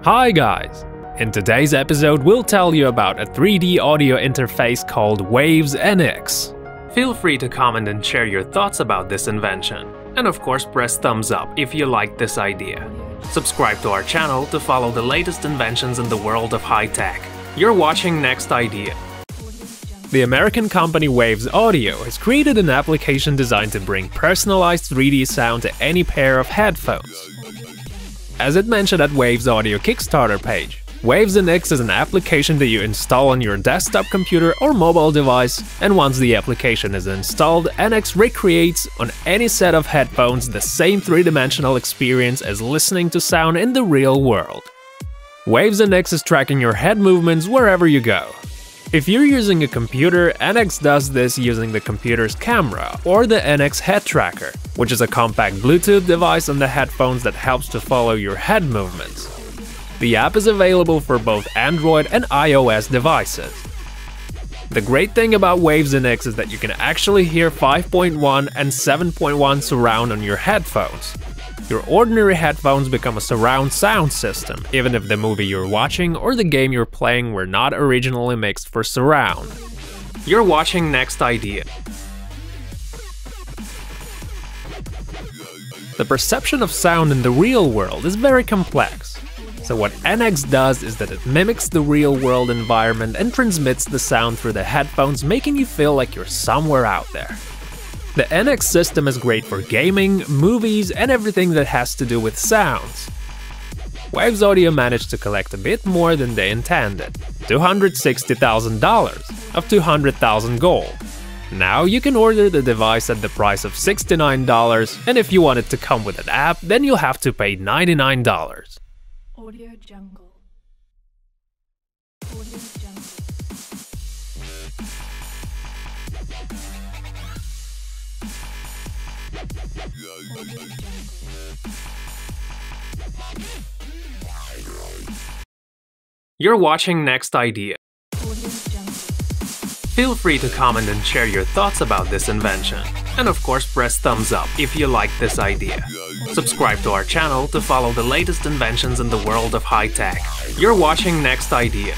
Hi guys! In today's episode we'll tell you about a 3D audio interface called Waves NX. Feel free to comment and share your thoughts about this invention. And of course press thumbs up if you like this idea. Subscribe to our channel to follow the latest inventions in the world of high tech. You're watching Next Idea. The American company Waves Audio has created an application designed to bring personalized 3D sound to any pair of headphones. As it mentioned at Waves Audio Kickstarter page, Waves NX is an application that you install on your desktop computer or mobile device, and once the application is installed, NX recreates on any set of headphones the same three-dimensional experience as listening to sound in the real world. Waves NX is tracking your head movements wherever you go. If you're using a computer, NX does this using the computer's camera or the NX Head Tracker, which is a compact Bluetooth device on the headphones that helps to follow your head movements. The app is available for both Android and iOS devices. The great thing about Waves NX is that you can actually hear 5.1 and 7.1 surround on your headphones. Your ordinary headphones become a surround sound system, even if the movie you're watching or the game you're playing were not originally mixed for surround. You're watching Next Idea. The perception of sound in the real world is very complex. So what NX does is that it mimics the real world environment and transmits the sound through the headphones, making you feel like you're somewhere out there. The NX system is great for gaming, movies, and everything that has to do with sounds. Waves Audio managed to collect a bit more than they intended, $260,000 of $200,000 gold. Now you can order the device at the price of $69, and if you want it to come with an app, then you'll have to pay $99. Audio Jungle. Audio Jungle. You're watching Next Idea. Feel free to comment and share your thoughts about this invention. And of course press thumbs up if you like this idea. Subscribe to our channel to follow the latest inventions in the world of high tech. You're watching Next Idea.